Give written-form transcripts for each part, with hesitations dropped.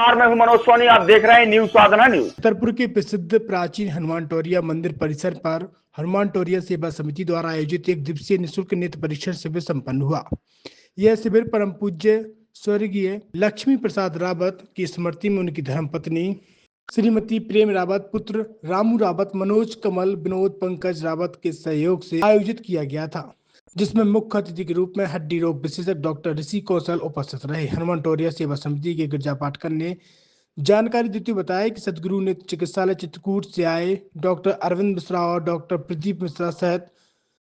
मैं हूं मनोज सोनी, आप देख रहे हैं न्यूज साधना न्यूज। छतरपुर के प्रसिद्ध प्राचीन हनुमान टोरिया मंदिर परिसर पर हनुमान टोरिया सेवा समिति द्वारा आयोजित एक दिवसीय निःशुल्क नेत्र परीक्षण शिविर संपन्न हुआ। यह शिविर परम पूज्य स्वर्गीय लक्ष्मी प्रसाद रावत की स्मृति में उनकी धर्मपत्नी श्रीमती प्रेम रावत, पुत्र रामू रावत, मनोज, कमल, विनोद, पंकज रावत के सहयोग से आयोजित किया गया था, जिसमें मुख्य अतिथि के रूप में हड्डी रोग विशेषज्ञ डॉक्टर ऋषि कौशल उपस्थित रहे। हनुमान टोरिया सेवा समिति के गिरजा पाटकर ने जानकारी देते हुए बताया कि सदगुरु नेत्र चिकित्सालय चित्रकूट से आए डॉक्टर अरविंद मिश्रा और डॉक्टर प्रदीप मिश्रा सहित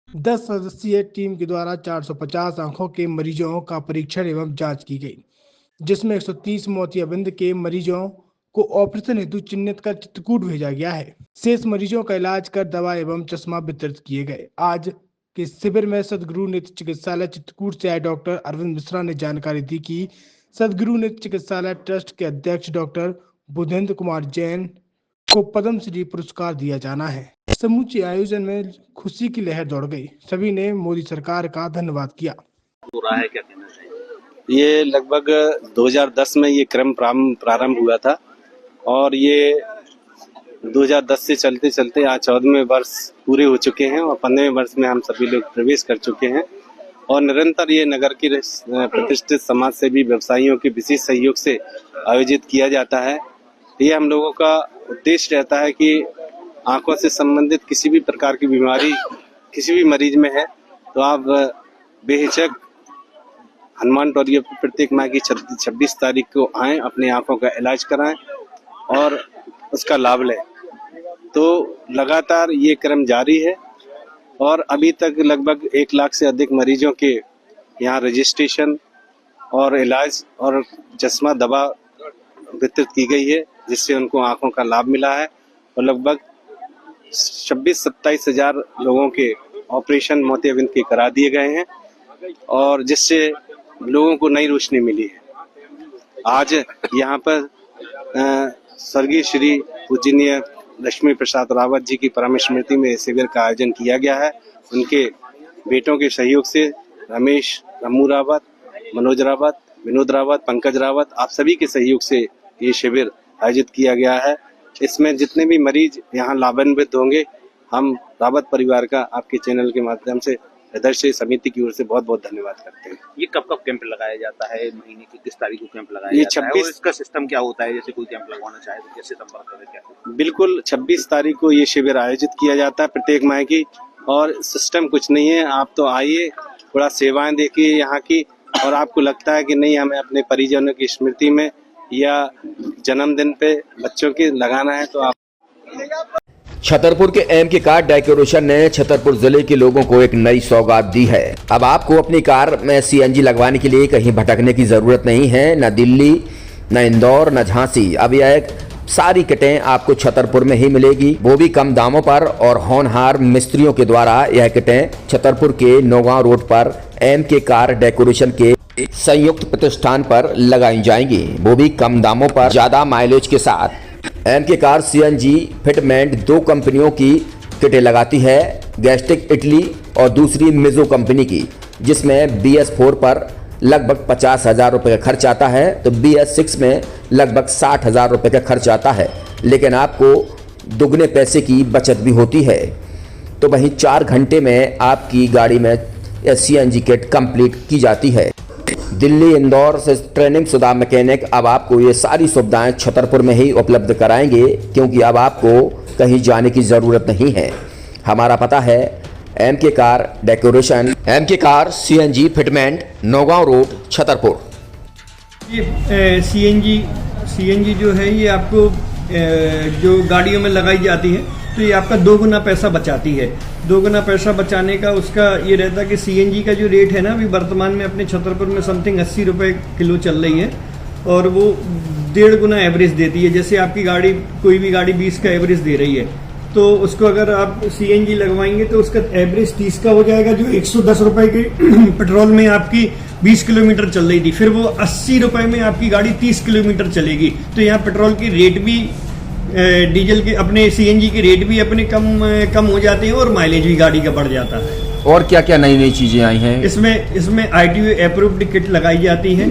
10 सदस्यीय टीम के द्वारा 450 आंखों के मरीजों का परीक्षण एवं जांच की गई, जिसमें 130 मोतियाबिंद के मरीजों को ऑपरेशन हेतु चिन्हित कर चित्रकूट भेजा गया है। शेष मरीजों का इलाज कर दवा एवं चश्मा वितरित किए गए। आज के शिविर में सदगुरु नेत्र चिकित्सालय चित्रकूट से आए डॉक्टर अरविंद मिश्रा ने जानकारी दी कि सदगुरु नेत्र चिकित्सालय ट्रस्ट के अध्यक्ष डॉक्टर बुधेंद्र कुमार जैन को पद्म श्री पुरस्कार दिया जाना है। समूचे आयोजन में खुशी की लहर दौड़ गई। सभी ने मोदी सरकार का धन्यवाद किया। हो रहा है, क्या कहना चाहिए? ये लगभग 2010 में ये क्रम प्रारंभ हुआ था और ये 2010 से चलते चलते आज 14वें वर्ष पूरे हो चुके हैं और 15वें वर्ष में हम सभी लोग प्रवेश कर चुके हैं और निरंतर ये नगर की प्रतिष्ठित समाज सेवी व्यवसायियों के विशेष सहयोग से आयोजित किया जाता है। ये हम लोगों का उद्देश्य रहता है कि आंखों से संबंधित किसी भी प्रकार की बीमारी किसी भी मरीज में है तो आप बेहिचक हनुमान टोरिया प्रत्येक माह की 26 तारीख को आएं, अपनी आंखों का इलाज कराएं और उसका लाभ लें। तो लगातार ये क्रम जारी है और अभी तक लगभग 1 लाख से अधिक मरीजों के यहाँ रजिस्ट्रेशन और इलाज और चश्मा दवा वितरित की गई है, जिससे उनको आंखों का लाभ मिला है और लगभग 26-27 हजार लोगों के ऑपरेशन मोतियाबिंद के करा दिए गए हैं और जिससे लोगों को नई रोशनी मिली है। आज यहाँ पर स्वर्गीय श्री पूजनीय लक्ष्मी प्रसाद रावत जी की परम स्मृति में शिविर का आयोजन किया गया है। उनके बेटों के सहयोग से रमेश, रामू रावत, मनोज रावत, विनोद रावत, पंकज रावत, आप सभी के सहयोग से ये शिविर आयोजित किया गया है। इसमें जितने भी मरीज यहाँ लाभान्वित होंगे, हम रावत परिवार का आपके चैनल के माध्यम से सदस्य समिति की ओर से बहुत बहुत धन्यवाद करते हैं। ये कब कब कैंप लगाया जाता है? महीने की किस तारीख को कैंप लगाया ये जाता है? और इसका सिस्टम क्या होता है? जैसे कोई कैंप लगवाना चाहे तो कैसे संपर्क करें? क्या? बिल्कुल 26 तारीख को ये शिविर आयोजित किया जाता है प्रत्येक माह की और सिस्टम कुछ नहीं है। आप तो आइए, थोड़ा सेवाएं देखिए यहाँ की और आपको लगता है कि नहीं हमें अपने परिजनों की स्मृति में या जन्मदिन पे बच्चों के लगाना है तो आप। छतरपुर के एम के कार डेकोरेशन ने छतरपुर जिले के लोगों को एक नई सौगात दी है। अब आपको अपनी कार में सीएनजी लगवाने के लिए कहीं भटकने की जरूरत नहीं है, न दिल्ली, न इंदौर, न झांसी। अब यह सारी किटें आपको छतरपुर में ही मिलेगी, वो भी कम दामों पर और होनहार मिस्त्रियों के द्वारा। यह किटें छतरपुर के नौगांव रोड पर एम के कार डेकोरेशन के संयुक्त प्रतिष्ठान पर लगाई जाएंगी, वो भी कम दामों पर, ज्यादा माइलेज के साथ। एम के कार सीएनजी फिटमेंट 2 कंपनियों की किटें लगाती है, गैस्ट्रिक इटली और दूसरी मिजो कंपनी की, जिसमें BS4 पर लगभग 50,000 रुपये का खर्च आता है तो BS6 में लगभग 60,000 रुपये का खर्च आता है, लेकिन आपको दुगने पैसे की बचत भी होती है। तो वहीं 4 घंटे में आपकी गाड़ी में सीएनजी किट कंप्लीट की जाती है। दिल्ली, इंदौर से ट्रेनिंग शुदा मैकेनिक अब आपको ये सारी सुविधाएं छतरपुर में ही उपलब्ध कराएंगे, क्योंकि अब आपको कहीं जाने की ज़रूरत नहीं है। हमारा पता है एम के कार डेकोरेशन, एम के car CNG fitment, Naugaon road, Chhatarpur. ये सीएनजी जो है ये आपको जो गाड़ियों में लगाई जाती है तो ये आपका 2 गुना पैसा बचाती है। 2 गुना पैसा बचाने का उसका ये रहता है कि सीएनजी का जो रेट है ना अभी वर्तमान में अपने छतरपुर में समथिंग 80 रुपये किलो चल रही है और वो 1.5 गुना एवरेज देती है। जैसे आपकी गाड़ी कोई भी गाड़ी 20 का एवरेज दे रही है तो उसको अगर आप सीएनजी लगवाएंगे तो उसका एवरेज 30 का हो जाएगा, जो 110 रुपये के पेट्रोल में आपकी 20 किलोमीटर चल रही थी, फिर वो 80 रुपये में आपकी गाड़ी 30 किलोमीटर चलेगी। तो यहाँ पेट्रोल की रेट भी डीजल के अपने सीएनजी के रेट भी अपने कम हो जाते हैं और माइलेज भी गाड़ी का बढ़ जाता है। और क्या क्या नई नई चीजें आई हैं? इसमें ITO अप्रूव्ड किट लगाई जाती है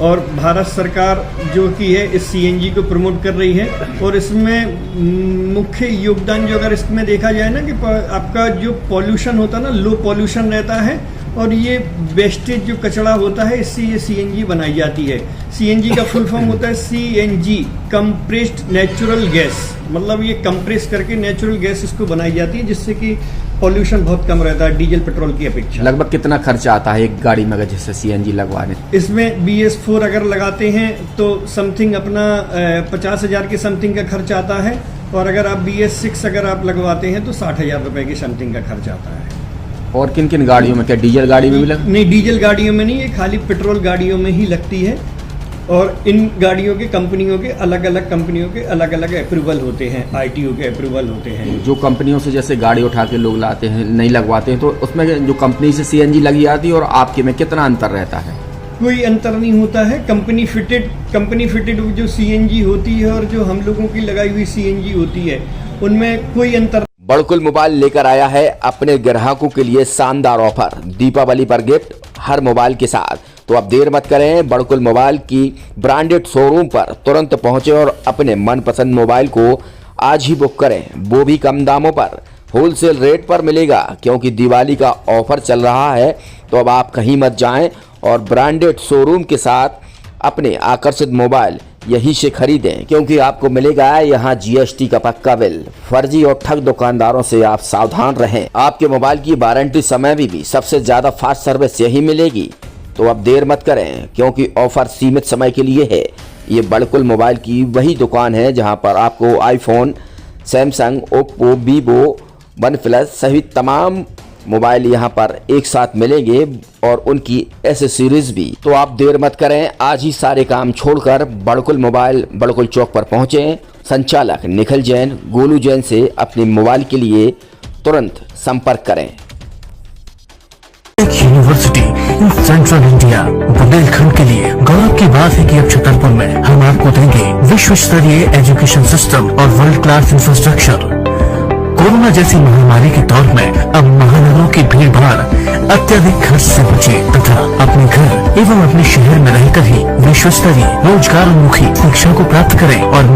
और भारत सरकार जो कि है इस CNG को प्रमोट कर रही है। और इसमें मुख्य योगदान जो अगर इसमें देखा जाए ना कि आपका जो पॉल्यूशन होता है ना, लो पॉल्यूशन रहता है और ये वेस्टेज जो कचरा होता है इससे ये CNG बनाई जाती है। CNG का फुल फॉर्म होता है CNG, कंप्रेस्ड नेचुरल गैस, मतलब ये कंप्रेस करके नेचुरल गैस इसको बनाई जाती है जिससे कि पॉल्यूशन बहुत कम रहता है डीजल पेट्रोल की अपेक्षा। लगभग कितना खर्चा आता है एक गाड़ी में अगर जैसे CNG लगवाने? इसमें BS4 अगर लगाते हैं तो समथिंग अपना 50,000 के समथिंग का खर्च आता है और अगर आप BS6 अगर आप लगवाते हैं तो 60,000 रुपए के समथिंग का खर्च आता है। और किन किन गाड़ियों में, क्या डीजल गाड़ी में भी नहीं, डीजल गाड़ियों में नहीं, ये खाली पेट्रोल गाड़ियों में ही लगती है। और इन गाड़ियों के कंपनियों के अलग अलग कंपनियों के अलग अलग अप्रूवल होते हैं, ITO के अप्रूवल होते हैं। जो कंपनियों से जैसे गाड़ी उठा के लोग लाते हैं, नहीं लगवाते हैं, तो उसमें जो कंपनी से CNG लगी आती है और आपके में कितना अंतर रहता है? कोई अंतर नहीं होता है। कंपनी फिटेड जो CNG होती है और जो हम लोगों की लगाई हुई CNG होती है उनमें कोई अंतर। बड़कुल मोबाइल लेकर आया है अपने ग्राहकों के लिए शानदार ऑफर, दीपावली पर गिफ्ट हर मोबाइल के साथ। तो अब देर मत करें, बड़कुल मोबाइल की ब्रांडेड शोरूम पर तुरंत पहुंचे और अपने मनपसंद मोबाइल को आज ही बुक करें, वो भी कम दामों पर, होलसेल रेट पर मिलेगा। क्योंकि दिवाली का ऑफर चल रहा है तो अब आप कहीं मत जाएं और ब्रांडेड शोरूम के साथ अपने आकर्षित मोबाइल यहीं से खरीदें, क्योंकि आपको मिलेगा यहाँ GST का पक्का बिल। फर्जी और ठग दुकानदारों से आप सावधान रहें। आपके मोबाइल की वारंटी समय में भी सबसे ज्यादा फास्ट सर्विस यही मिलेगी। तो अब देर मत करें, क्योंकि ऑफर सीमित समय के लिए है। ये बड़कुल मोबाइल की वही दुकान है जहां पर आपको iPhone, Samsung, Oppo, Vivo, OnePlus सहित तमाम मोबाइल यहां पर एक साथ मिलेंगे और उनकी एसेसरीज भी। तो आप देर मत करें, आज ही सारे काम छोड़कर बड़कुल मोबाइल बड़कुल चौक पर पहुंचें। संचालक निखिल जैन, गोलू जैन से अपने मोबाइल के लिए तुरंत संपर्क करें। University in central India Bundelkhand के लिए गौरव की बात है कि अब छतरपुर में हम आपको देंगे विश्व स्तरीय एजुकेशन सिस्टम और वर्ल्ड क्लास इंफ्रास्ट्रक्चर। कोरोना जैसी महामारी के दौर में अब महानगरों की भीड़ भाड़ अत्यधिक खर्च से बचे तथा अपने घर एवं अपने शहर में रहकर ही विश्व स्तरीय रोजगार उन्मुखी शिक्षा को प्राप्त करें और